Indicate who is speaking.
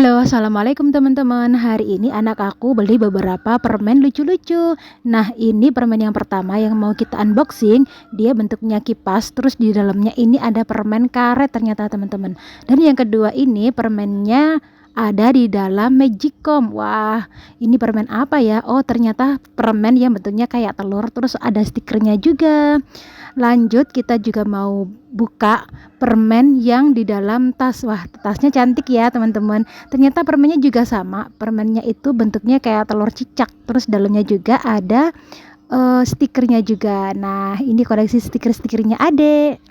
Speaker 1: Halo, assalamualaikum teman-teman. Hari ini anak aku beli beberapa permen lucu-lucu. Nah, ini permen yang pertama yang mau kita unboxing. Dia bentuknya kipas, terus di dalamnya ini ada permen karet ternyata teman-teman. Dan yang kedua ini permennya ada di dalam Magicom. Wah, ini permen apa ya? Oh, ternyata permen yang bentuknya kayak telur, terus ada stikernya juga. Lanjut, kita juga mau buka permen yang di dalam tas. Wah, tasnya cantik ya teman-teman. Ternyata permennya juga sama. Permennya itu bentuknya kayak telur cicak. Terus dalamnya juga ada stikernya juga. Nah, ini koleksi stiker-stikernya Ade.